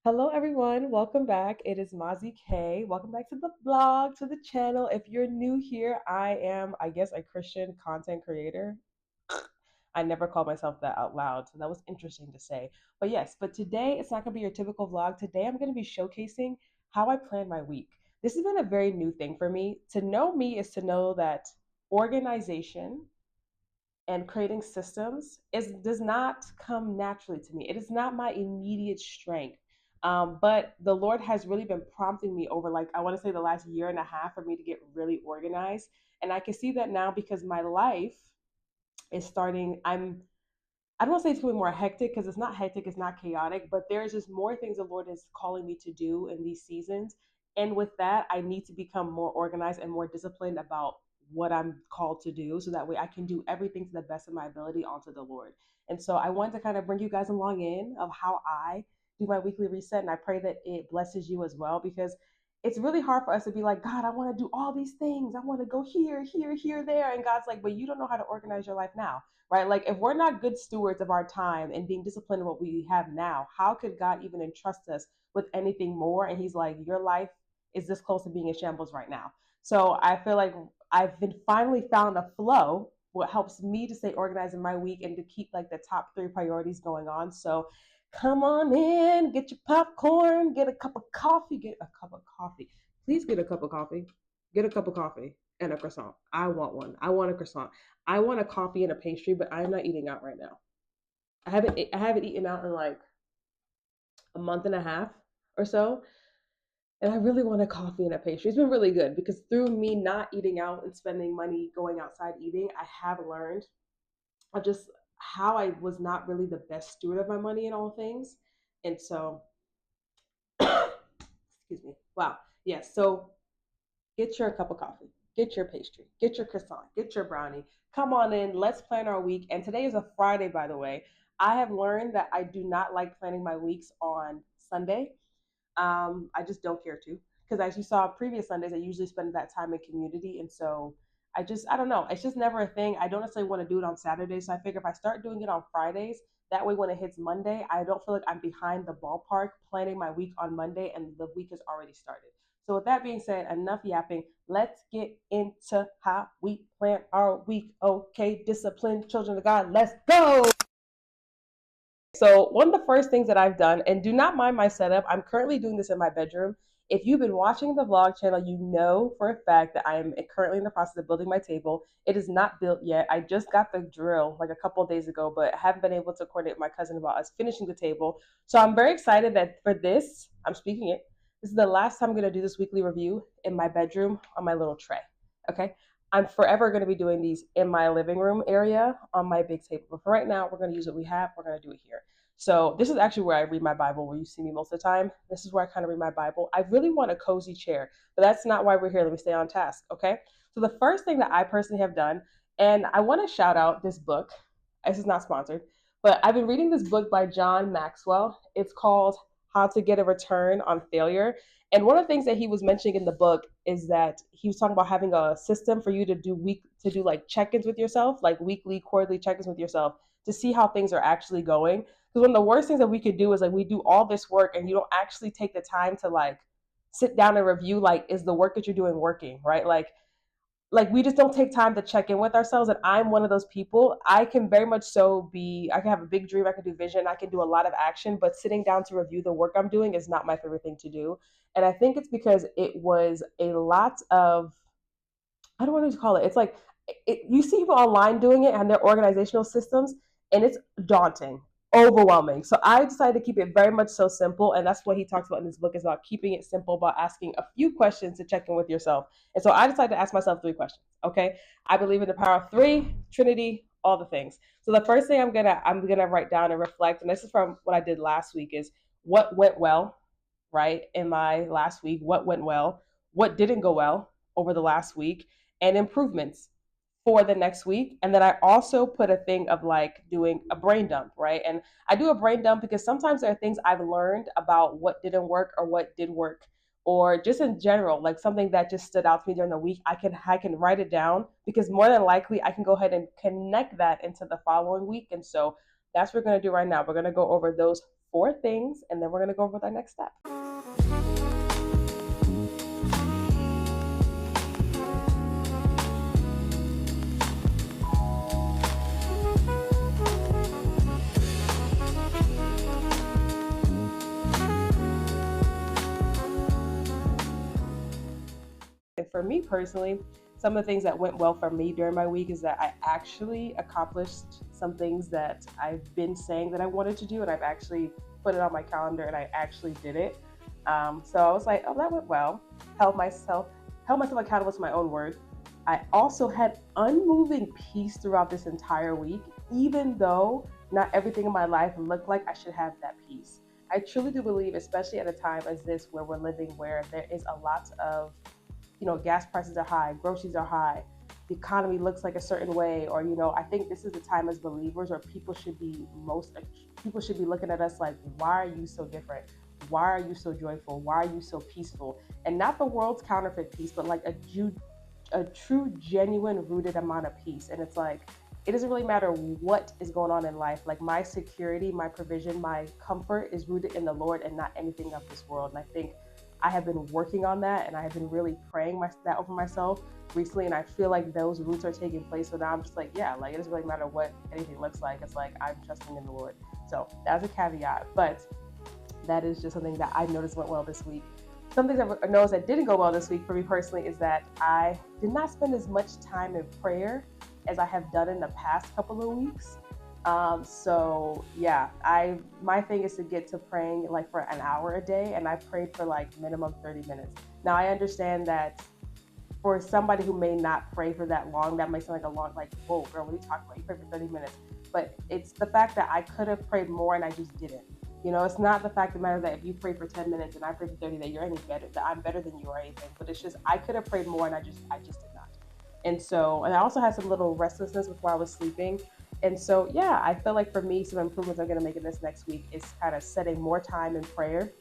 Hello, everyone. Welcome back. It is Mazi K. Welcome back to the blog, to the channel. If you're new here, I am, I guess, a Christian content creator. I never called myself that out loud, so that was interesting to say. But yes, but today it's not going to be your typical vlog. Today I'm going to be showcasing how I plan my week. This has been a very new thing for me. To know me is to know that organization and creating systems does not come naturally to me. It is not my immediate strength. But the Lord has really been prompting me over, like, I want to say the last year and a half for me to get really organized. And I can see that now because my life is starting. I don't want to say it's becoming more hectic because it's not hectic, it's not chaotic, but there's just more things the Lord is calling me to do in these seasons. And with that, I need to become more organized and more disciplined about what I'm called to do so that way I can do everything to the best of my ability onto the Lord. And so I want to kind of bring you guys along in of how I do my weekly reset. And I pray that it blesses you as well because it's really hard for us to be like, God, I want to do all these things. I want to go here, here, here, there. And God's like, but you don't know how to organize your life now, right? Like, if we're not good stewards of our time and being disciplined in what we have now, how could God even entrust us with anything more? And He's like, your life is this close to being in shambles right now. So I feel like I've been finally found a flow what helps me to stay organized in my week and to keep like the top three priorities going on. So come on in, get your popcorn, get a cup of coffee, get a cup of coffee. Please get a cup of coffee. Get a cup of coffee and a croissant. I want one. I want a croissant. I want a coffee and a pastry, but I'm not eating out right now. I haven't eaten out in like a month and a half or so, and I really want a coffee and a pastry. It's been really good because through me not eating out and spending money going outside eating, I have learned of just how I was not really the best steward of my money in all things. And so, excuse me. Wow. Yes. So get your cup of coffee, get your pastry, get your croissant, get your brownie. Come on in. Let's plan our week. And today is a Friday, by the way. I have learned that I do not like planning my weeks on Sunday. I just don't care to because as you saw previous Sundays, I usually spend that time in community, and so I don't know. It's just never a thing. I don't necessarily want to do it on Saturdays, so I figure if I start doing it on Fridays, that way when it hits Monday, I don't feel like I'm behind the ballpark planning my week on Monday, and the week has already started. So with that being said, enough yapping. Let's get into how we plan our week. Okay, disciplined children of God, let's go. So, one of the first things that I've done, and do not mind my setup, I'm currently doing this in my bedroom. If you've been watching the vlog channel, you know for a fact that I am currently in the process of building my table. It is not built yet. I just got the drill like a couple of days ago, but I haven't been able to coordinate with my cousin about us finishing the table. So, I'm very excited that for this, I'm speaking it. This is the last time I'm going to do this weekly review in my bedroom on my little tray. Okay. I'm forever going to be doing these in my living room area on my big table. But for right now, we're going to use what we have. We're going to do it here. So this is actually where I read my Bible, where you see me most of the time. This is where I kind of read my Bible. I really want a cozy chair, but that's not why we're here. Let me stay on task, okay? So the first thing that I personally have done, and I want to shout out this book. This is not sponsored, but I've been reading this book by John Maxwell. It's called How to Get a Return on Failure. And one of the things that he was mentioning in the book is that he was talking about having a system for you to do like check-ins with yourself, like weekly, quarterly check-ins with yourself to see how things are actually going. Because one of the worst things that we could do is like we do all this work and you don't actually take the time to like sit down and review like is the work that you're doing working, right? Like we just don't take time to check in with ourselves, and I'm one of those people. I can very much so be, I can have a big dream, I can do vision, I can do a lot of action, but sitting down to review the work I'm doing is not my favorite thing to do. And I think it's because it was a lot of, I don't want to call it. It's like you see people online doing it and their organizational systems, and it's daunting, overwhelming. So I decided to keep it very much so simple, and that's what he talks about in this book is about keeping it simple, about asking a few questions to check in with yourself. And so I decided to ask myself three questions. Okay, I believe in the power of three, Trinity, all the things. So the first thing I'm gonna write down and reflect, and this is from what I did last week, is what went well, right, in my last week, what went well, what didn't go well over the last week, and improvements for the next week. And then I also put a thing of like doing a brain dump, right? And I do a brain dump because sometimes there are things I've learned about what didn't work or what did work, or just in general, like something that just stood out to me during the week. I can write it down because more than likely I can go ahead and connect that into the following week. And so that's what we're gonna do right now. We're gonna go over those 4 things, and then we're going to go over with our next step. And for me personally, some of the things that went well for me during my week is that I actually accomplished some things that I've been saying that I wanted to do, and I've actually put it on my calendar and I actually did it. So I was like, oh, that went well. Held myself held myself accountable to my own word. I also had unmoving peace throughout this entire week, even though not everything in my life looked like I should have that peace. I truly do believe, especially at a time as this where we're living, where there is a lot of, gas prices are high, groceries are high, the economy looks like a certain way, or, I think this is the time as believers where people should be looking at us like, why are you so different? Why are you so joyful? Why are you so peaceful? And not the world's counterfeit peace, but like a true, genuine, rooted amount of peace. And it's like, it doesn't really matter what is going on in life. Like my security, my provision, my comfort is rooted in the Lord and not anything of this world. And I think I have been working on that, and I have been really praying that over myself recently. And I feel like those roots are taking place. So now I'm just like, yeah, like it doesn't really matter what anything looks like. It's like I'm trusting in the Lord. So that's a caveat, but that is just something that I noticed went well this week. Some things I noticed that didn't go well this week for me personally is that I did not spend as much time in prayer as I have done in the past couple of weeks. So yeah, my thing is to get to praying like for an hour a day, and I prayed for like minimum 30 minutes. Now I understand that for somebody who may not pray for that long, that might sound like a long, like, whoa, girl, what are you talking about? You pray for 30 minutes. But it's the fact that I could have prayed more and I just didn't. It's not the fact of the matter that if you pray for 10 minutes and I pray for 30, that you're any better, that I'm better than you or anything. But it's just, I could have prayed more and I just did not. And I also had some little restlessness before I was sleeping. And so, yeah, I feel like for me, some improvements I'm going to make in this next week is kind of setting more time in prayer,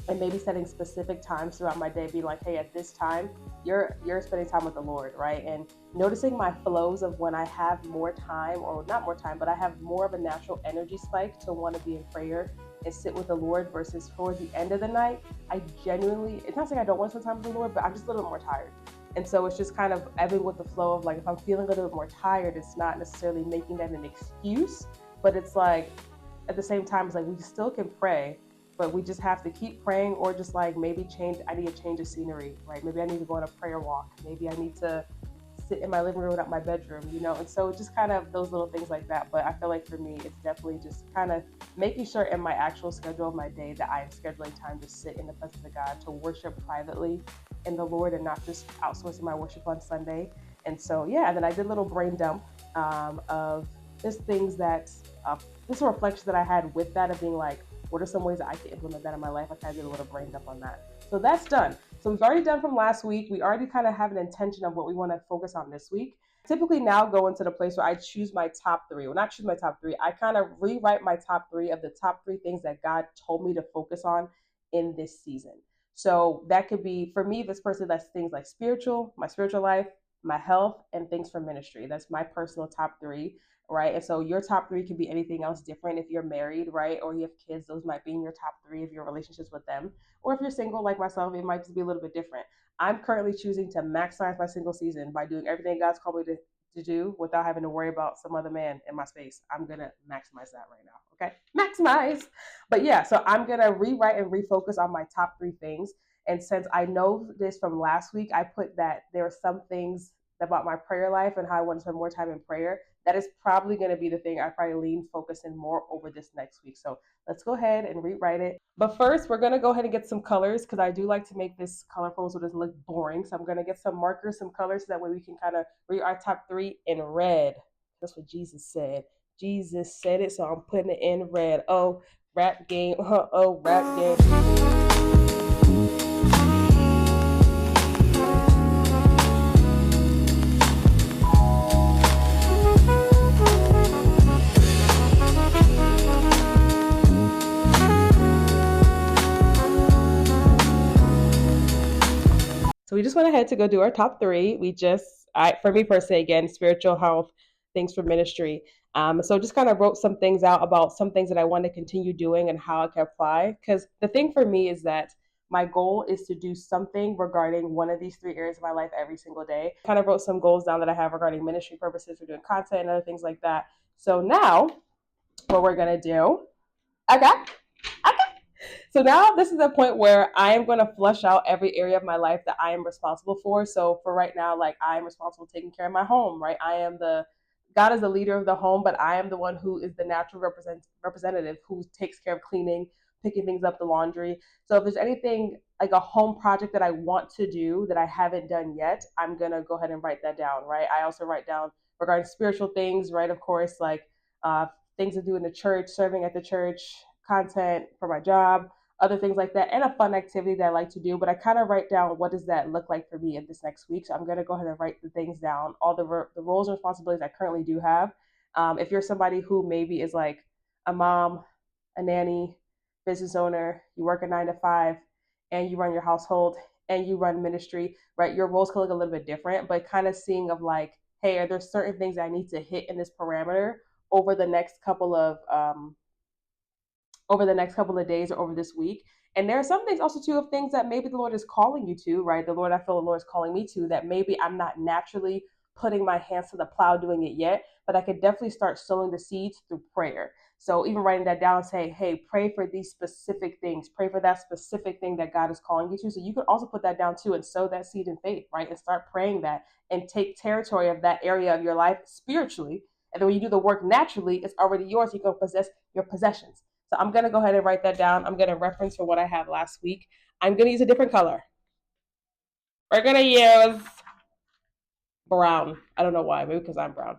and maybe setting specific times throughout my day. Be like, hey, at this time you're spending time with the Lord, right? And noticing my flows of when I have more time, or not more time, but I have more of a natural energy spike to want to be in prayer and sit with the Lord, versus towards the end of the night, I genuinely, it's not saying I don't want to spend time with the Lord, but I'm just a little bit more tired. And so it's just kind of ebbing with the flow of like, if I'm feeling a little bit more tired, it's not necessarily making that an excuse, but it's like, at the same time, it's like we still can pray, but we just have to keep praying, or just like maybe I need a change of scenery, right? Maybe I need to go on a prayer walk. Maybe I need to sit in my living room, not my bedroom, And so just kind of those little things like that. But I feel like for me, it's definitely just kind of making sure in my actual schedule of my day that I am scheduling time to sit in the presence of God, to worship privately in the Lord, and not just outsourcing my worship on Sunday. And so, yeah, and then I did a little brain dump of just things that, just a reflection that I had with that, of being like, what are some ways that I can implement that in my life? I kind of did a little brain dump on that. So that's done. So we've already done from last week. We already kind of have an intention of what we want to focus on this week. Typically now go into the place where I choose my top 3. Well, not choose my top 3. I kind of rewrite my top 3 of the top 3 things that God told me to focus on in this season. So that could be, for me, this person, that's things like my spiritual life, my health, and things for ministry. That's my personal top 3, right? And so your top 3 could be anything else different. If you're married, right, or you have kids, those might be in your top 3 of your relationships with them. Or if you're single like myself, it might just be a little bit different. I'm currently choosing to maximize my single season by doing everything God's called me to do without having to worry about some other man in my space. I'm going to maximize that right now. Okay. Maximize. But yeah, so I'm going to rewrite and refocus on my top 3 things. And since I know this from last week, I put that there are some things about my prayer life and how I want to spend more time in prayer. That is probably going to be the thing I probably focus in more over this next week. So let's go ahead and rewrite it. But first, we're going to go ahead and get some colors, because I do like to make this colorful so it doesn't look boring. So I'm going to get some markers, some colors, so that way we can kind of read our top 3 in red. That's what Jesus said. Jesus said it, so I'm putting it in red. Oh, rap game. Oh, rap game. So we just went ahead to go do our top 3. For me personally, again, spiritual health, things for ministry. So just kind of wrote some things out about some things that I want to continue doing and how I can apply. Because the thing for me is that my goal is to do something regarding one of these three areas of my life every single day. Kind of wrote some goals down that I have regarding ministry purposes for doing content and other things like that. So now what we're gonna do, okay, okay. So now this is the point where I am going to flush out every area of my life that I am responsible for. So for right now, like I am responsible for taking care of my home, right? I am the God is the leader of the home, but I am the one who is the natural representative who takes care of cleaning, picking things up, the laundry. So if there's anything like a home project that I want to do that I haven't done yet, I'm gonna go ahead and write that down, right? I also write down regarding spiritual things, right? Of course, like uh, things to do in the church, serving at the church, content for my job, other things like that, and a fun activity that I like to do. But I kind of write down what does that look like for me in this next week. So I'm going to go ahead and write the things down, all the roles and responsibilities I currently do have. If you're somebody who maybe is like a mom, a nanny, business owner, you work a 9 to 5, and you run your household and you run ministry, right? Your roles can look a little bit different, but kind of seeing of like, hey, are there certain things I need to hit in this parameter over the next couple of days or over this week. And there are some things also too of things that maybe the Lord is calling you to, right? The Lord, I feel the Lord is calling me to that maybe I'm not naturally putting my hands to the plow doing it yet, but I could definitely start sowing the seeds through prayer. So even writing that down, say, hey, pray for these specific things, pray for that specific thing that God is calling you to. So you could also put that down too and sow that seed in faith, right? And start praying that and take territory of that area of your life spiritually. And then when you do the work naturally, it's already yours. You can possess your possessions. So I'm going to go ahead and write that down. I'm going to reference for what I have last week. I'm going to use a different color. We're going to use brown. I don't know why. Maybe because I'm brown.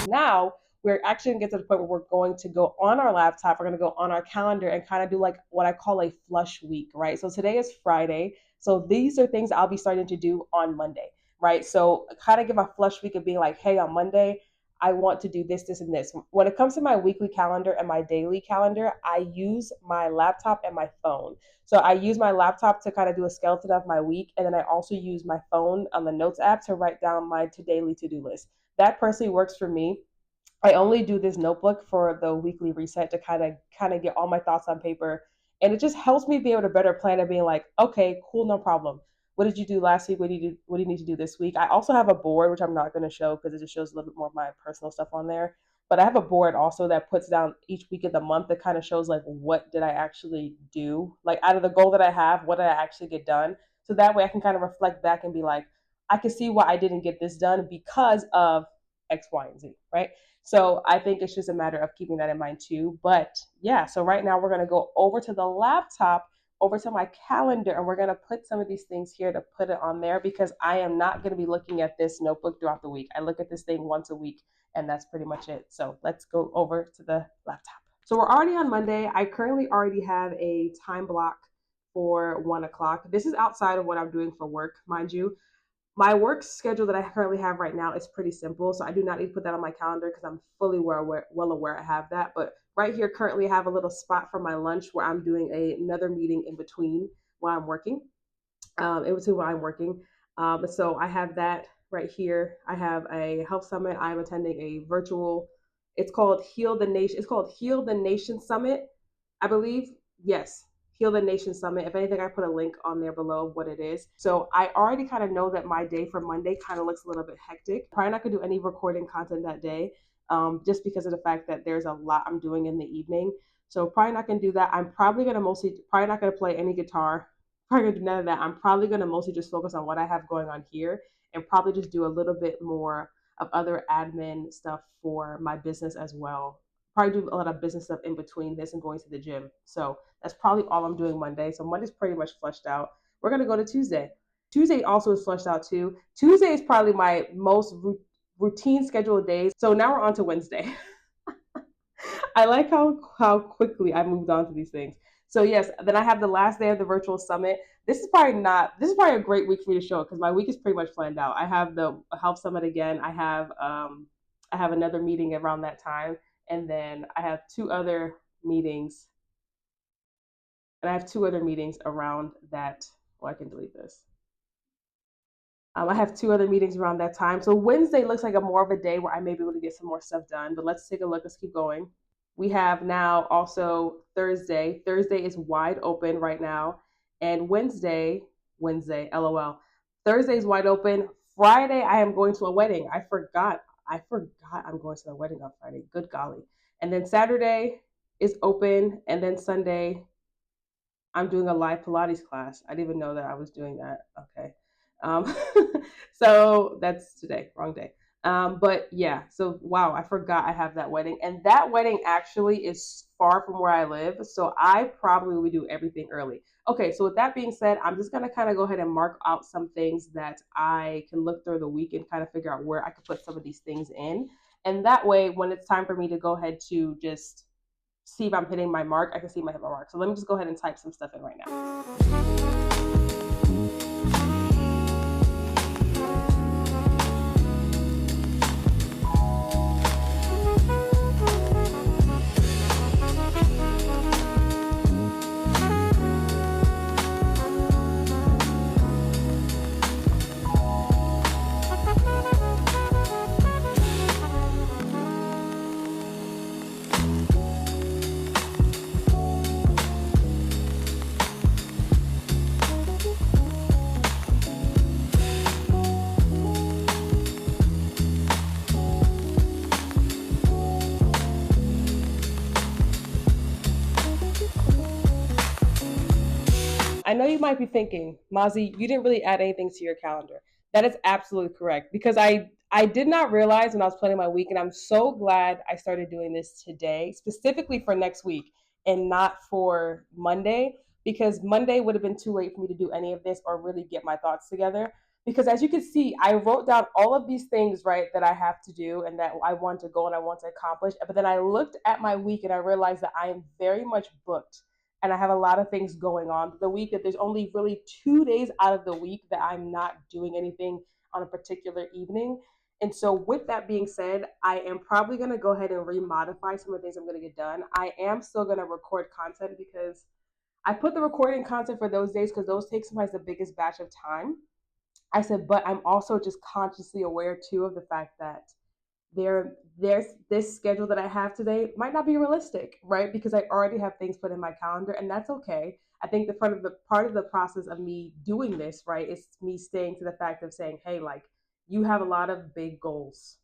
Now we're actually going to get to the point where we're going to go on our laptop. We're going to go on our calendar and kind of do like what I call a flush week, right? So today is Friday. So these are things I'll be starting to do on Monday, right? So kind of give a flush week of being like, hey, on Monday, I want to do this, this, and this. When it comes to my weekly calendar and my daily calendar, I use my laptop and my phone. So I use my laptop to kind of do a skeleton of my week. And then I also use my phone on the notes app to write down my daily to-do list. That personally works for me. I only do this notebook for the weekly reset to kind of get all my thoughts on paper, and it just helps me be able to better plan and being like, okay, cool, no problem. What did you do last week? What do you need to do this week? I also have a board which I'm not going to show because it just shows a little bit more of my personal stuff on there. But I have a board also that puts down each week of the month that kind of shows like what did I actually do, like out of the goal that I have, what did I actually get done. So that way I can kind of reflect back and be like, I can see why I didn't get this done because of X, Y, and Z, right? So I think it's just a matter of keeping that in mind too. But yeah, so right now we're going to go over to the laptop, over to my calendar, and we're going to put some of these things here to put it on there because I am not going to be looking at this notebook throughout the week. I look at this thing once a week, and that's pretty much it. So let's go over to the laptop. So we're already on Monday. I currently already have a time block for 1 o'clock. This is outside of what I'm doing for work, mind you. My work schedule that I currently have right now is pretty simple, so I do not need to put that on my calendar because I'm fully well aware I have that. But right here, currently, I have a little spot for my lunch where I'm doing another meeting in between while I'm working. In between while I'm working, so I have that right here. I have a health summit. I'm attending a virtual. It's called Heal the Nation. It's called Heal the Nation Summit, I believe. Yes, Heal the Nation Summit. If anything, I put a link on there below of what it is. So I already kind of know that my day for Monday kind of looks a little bit hectic. Probably not gonna do any recording content that day, just because of the fact that there's a lot I'm doing in the evening. So probably not gonna do that. I'm probably not gonna play any guitar. Probably gonna do none of that. I'm probably gonna mostly just focus on what I have going on here and probably just do a little bit more of other admin stuff for my business as well. Probably do a lot of business stuff in between this and going to the gym. So that's probably all I'm doing Monday. So Monday's pretty much flushed out. We're gonna go to Tuesday. Tuesday also is flushed out too. Tuesday is probably my most routine scheduled days. So now we're on to Wednesday. I like how quickly I moved on to these things. So yes, then I have the last day of the virtual summit. This is probably a great week for me to show because my week is pretty much planned out. I have the health summit again. I have another meeting around that time, and then I have meetings two other meetings around that. Well, I can delete this. I have two other meetings around that time. So Wednesday looks like a more of a day where I may be able to get some more stuff done. But let's take a look. Let's keep going. We have now also Thursday. Thursday is wide open right now. And Wednesday, LOL. Thursday is wide open. Friday, I am going to a wedding. I forgot I'm going to a wedding on Friday. Good golly. And then Saturday is open. And then Sunday, I'm doing a live Pilates class. I didn't even know that I was doing that. Okay. Um, so that's today, wrong day. But yeah, so wow, I forgot I have that wedding. And that wedding actually is far from where I live. So I probably will do everything early. Okay, so with that being said, I'm just going to kind of go ahead and mark out some things that I can look through the week and kind of figure out where I could put some of these things in. And that way, when it's time for me to go ahead to just see if I'm hitting my mark, I can see if I hit my mark. So let me just go ahead and type some stuff in right now. I know you might be thinking, Mazi, you didn't really add anything to your calendar. That is absolutely correct because I did not realize when I was planning my week, and I'm so glad I started doing this today, specifically for next week and not for Monday, because Monday would have been too late for me to do any of this or really get my thoughts together. Because as you can see, I wrote down all of these things, right, that I have to do and that I want to go and I want to accomplish. But then I looked at my week and I realized that I am very much booked and I have a lot of things going on the week, that there's only really 2 days out of the week that I'm not doing anything on a particular evening. And so, with that being said, I am probably going to go ahead and remodify some of the things I'm going to get done. I am still going to record content because I put the recording content for those days because those take sometimes the biggest batch of time. I said, but I'm also just consciously aware too of the fact that there's this schedule that I have today might not be realistic, right? Because I already have things put in my calendar, and that's okay. I think the part of the process of me doing this, right, is me staying to the fact of saying, hey, like you have a lot of big goals.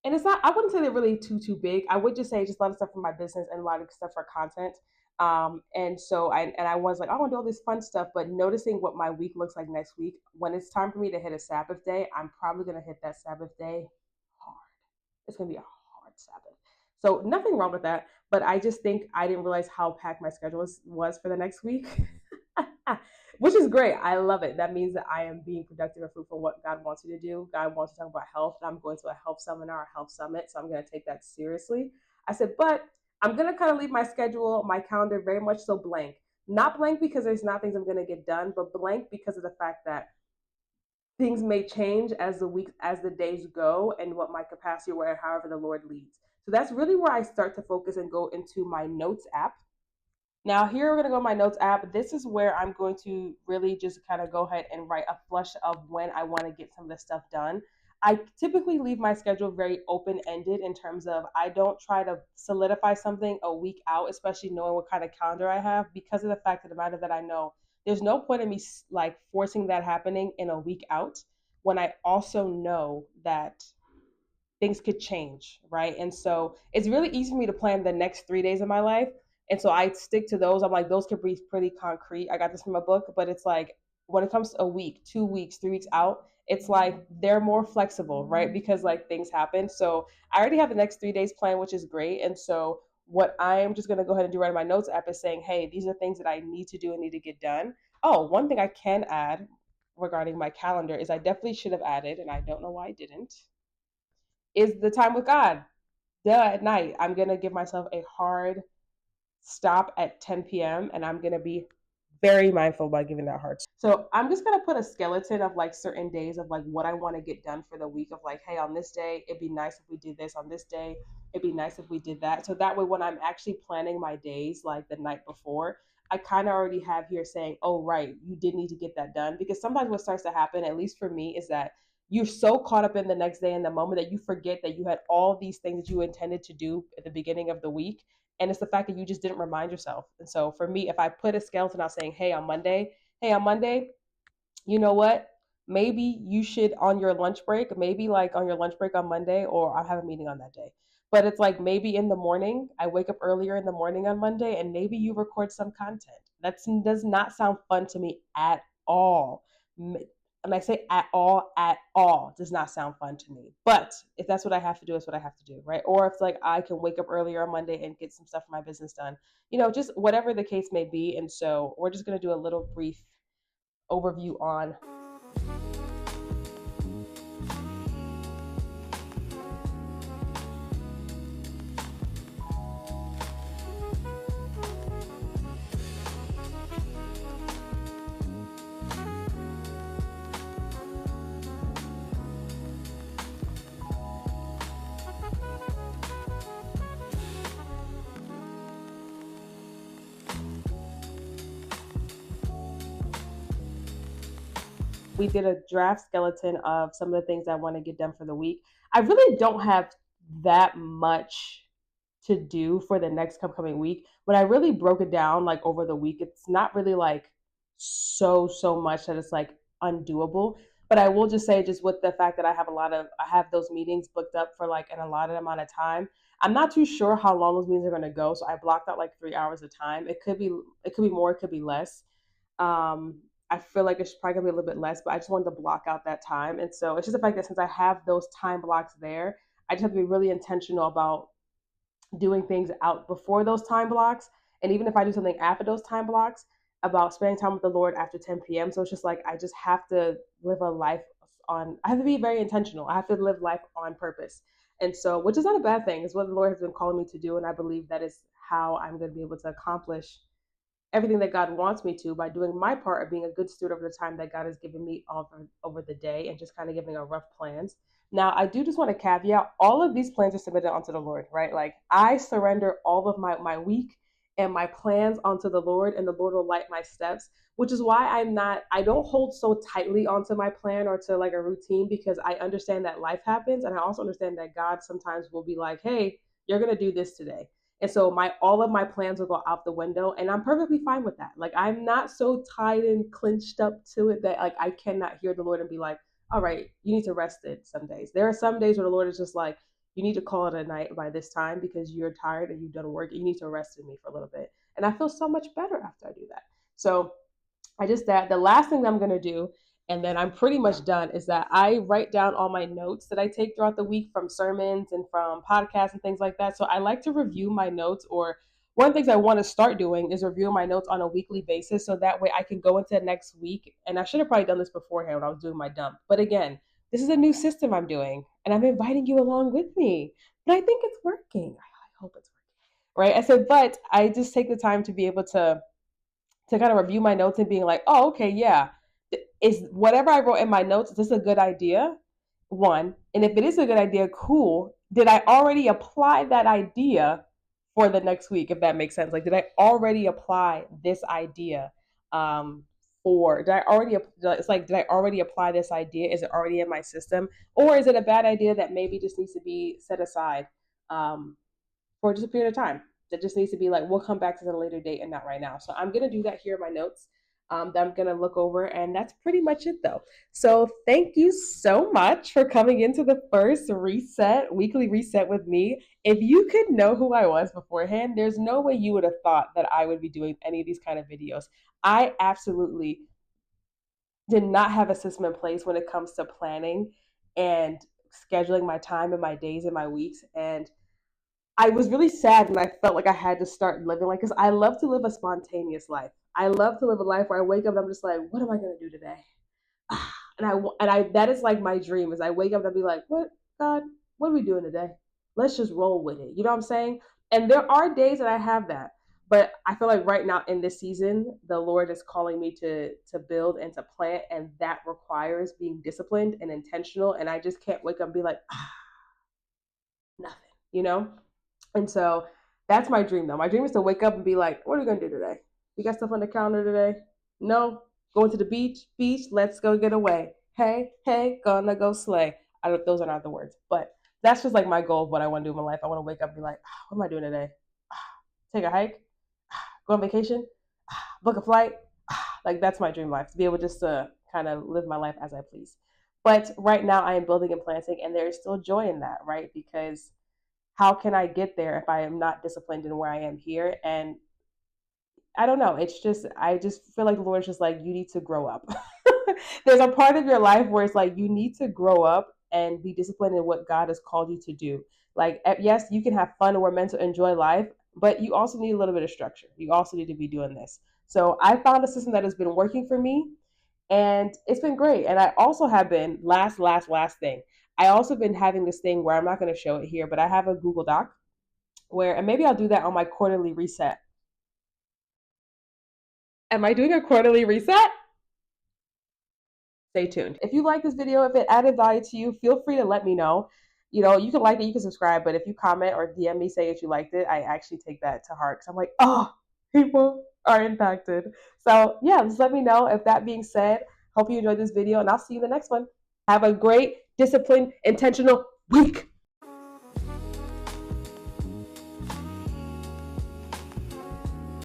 And it's not, I wouldn't say they're really too big. I would just say just a lot of stuff for my business and a lot of stuff for content. And I was like, I want to do all this fun stuff, but noticing what my week looks like next week, when it's time for me to hit a Sabbath day, I'm probably gonna hit that Sabbath day hard. It's gonna be a hard Sabbath. So nothing wrong with that, but I just think I didn't realize how packed my schedule was for the next week. Which is great. I love it. That means that I am being productive and fruitful. What God wants me to do. God wants to talk about health. And I'm going to a health seminar, a health summit. So I'm going to take that seriously. I said, but I'm going to kind of leave my schedule, my calendar very much so blank. Not blank because there's not things I'm going to get done, but blank because of the fact that things may change as the days go, and what my capacity or however the Lord leads. So that's really where I start to focus and go into my notes app. Now here we're gonna go to my notes app. This is where I'm going to really just kind of go ahead and write a flush of when I want to get some of this stuff done. I typically leave my schedule very open ended in terms of I don't try to solidify something a week out, especially knowing what kind of calendar I have, because of the fact of the matter that I know there's no point in me like forcing that happening in a week out when I also know that things could change, right? And so it's really easy for me to plan the next 3 days of my life. And so I stick to those. I'm like, those could be pretty concrete. I got this from a book, but it's like when it comes to a week, 2 weeks, 3 weeks out, it's like they're more flexible, right? Because like things happen. So I already have the next 3 days planned, which is great. And so what I am just going to go ahead and do right in my notes app is saying, hey, these are things that I need to do and need to get done. Oh, one thing I can add regarding my calendar is I definitely should have added, and I don't know why I didn't, is the time with God. at night, I'm going to give myself a hard stop at 10 p.m. and I'm going to be very mindful about giving that hard. So I'm just gonna put a skeleton of like certain days of like what I want to get done for the week of like, hey, on this day, it'd be nice if we did this. On this day, it'd be nice if we did that. So that way when I'm actually planning my days like the night before, I kind of already have here saying, oh right, you did need to get that done. Because sometimes what starts to happen, at least for me, is that you're so caught up in the next day in the moment that you forget that you had all these things that you intended to do at the beginning of the week, and it's the fact that you just didn't remind yourself. And so for me, if I put a skeleton out saying, hey, on Monday, you know what? Maybe you should on your lunch break, maybe like on your lunch break on Monday, or I have a meeting on that day. But it's like maybe in the morning, I wake up earlier in the morning on Monday, and maybe you record some content. That does not sound fun to me at all. And I say at all, does not sound fun to me. But if that's what I have to do, it's what I have to do, right? Or if like I can wake up earlier on Monday and get some stuff for my business done, just whatever the case may be. And so we're just gonna do a little brief overview on we did a draft skeleton of some of the things I want to get done for the week. I really don't have that much to do for the next upcoming week. When I really broke it down like over the week, it's not really like so much that it's like undoable. But I will just say, just with the fact that I have those meetings booked up for like an allotted amount of time. I'm not too sure how long those meetings are going to go, so I blocked out like 3 hours of time. It could be more, it could be less. I feel like it's probably gonna be a little bit less, but I just wanted to block out that time. And so it's just the fact that since I have those time blocks there, I just have to be really intentional about doing things out before those time blocks. And even if I do something after those time blocks, about spending time with the Lord after 10 p.m. So it's just like I just have to live a life I have to be very intentional. I have to live life on purpose. And so, which is not a bad thing, is what the Lord has been calling me to do. And I believe that is how I'm going to be able to accomplish everything that God wants me to by doing my part of being a good steward of the time that God has given me over the day and just kind of giving a rough plans. Now, I do just want to caveat all of these plans are submitted onto the Lord, right? Like I surrender all of my week and my plans onto the Lord, and the Lord will light my steps, which is why I don't hold so tightly onto my plan or to like a routine, because I understand that life happens. And I also understand that God sometimes will be like, hey, you're going to do this today. And so my all of my plans will go out the window, and I'm perfectly fine with that. Like I'm not so tied and clinched up to it that like I cannot hear the Lord and be like, all right, you need to rest it some days. There are some days where the Lord is just like, you need to call it a night by this time because you're tired and you've done work. You need to rest in me for a little bit. And I feel so much better after I do that. So I just that the last thing that I'm gonna do, and then I'm pretty much done, is that I write down all my notes that I take throughout the week from sermons and from podcasts and things like that. So I like to review my notes, or one of the things I want to start doing is reviewing my notes on a weekly basis, so that way I can go into the next week. And I should have probably done this beforehand when I was doing my dump. But again, this is a new system I'm doing, and I'm inviting you along with me. But I think it's working. I hope it's working. Right? I said, but I just take the time to be able to kind of review my notes and being like, oh, okay, yeah, is whatever I wrote in my notes, is this a good idea? One, and if it is a good idea, cool. Did I already apply that idea for the next week? If that makes sense, like, did I already apply this idea? For did I already? It's like, did I already apply this idea? Is it already in my system, or is it a bad idea that maybe just needs to be set aside? For just a period of time. That just needs to be like, we'll come back to the later date and not right now. So I'm going to do that here in my notes, that I'm going to look over. And that's pretty much it, though. So thank you so much for coming into the first weekly reset with me. If you could know who I was beforehand, there's no way you would have thought that I would be doing any of these kind of videos. I absolutely did not have a system in place when it comes to planning and scheduling my time and my days and my weeks. And I was really sad when I felt like I had to start living like, because I love to live a spontaneous life. I love to live a life where I wake up and I'm just like, what am I going to do today? And I that is like my dream, is I wake up and I'll be like, what, God, what are we doing today? let's just roll with it. You know what I'm saying? And there are days that I have that. But I feel like right now in this season, the Lord is calling me to build and to plant, and that requires being disciplined and intentional. And I just can't wake up and be like, nothing, you know? And so that's my dream though. My dream is to wake up and be like, what are we gonna do today? You got stuff on the calendar today? No? Going to the beach? Beach, let's go get away. Hey, hey, gonna go slay. I don't those are not the words, but that's just like my goal of what I want to do in my life. I want to wake up and be like, what am I doing today? Take a hike, go on vacation, book a flight. Like that's my dream life, to be able just to kind of live my life as I please. But right now I am building and planting, and there is still joy in that, right? Because how can I get there if I am not disciplined in where I am here? And I don't know. It's just, I just feel like the Lord's just like, you need to grow up. There's a part of your life where it's like, you need to grow up and be disciplined in what God has called you to do. Like, yes, you can have fun and we're meant to enjoy life, but you also need a little bit of structure. You also need to be doing this. So I found a system that has been working for me, and it's been great. And I also have been, last thing, I also been having this thing where I'm not going to show it here, but I have a Google Doc where, and maybe I'll do that on my quarterly reset. Am I doing a quarterly reset? Stay tuned. If you like this video, if it added value to you, feel free to let me know. You know, you can like it, you can subscribe, but if you comment or DM me say that you liked it, I actually take that to heart because I'm like, oh, people are impacted. So yeah, just let me know. If that being said, hope you enjoyed this video, and I'll see you in the next one. Have a great, disciplined, intentional week.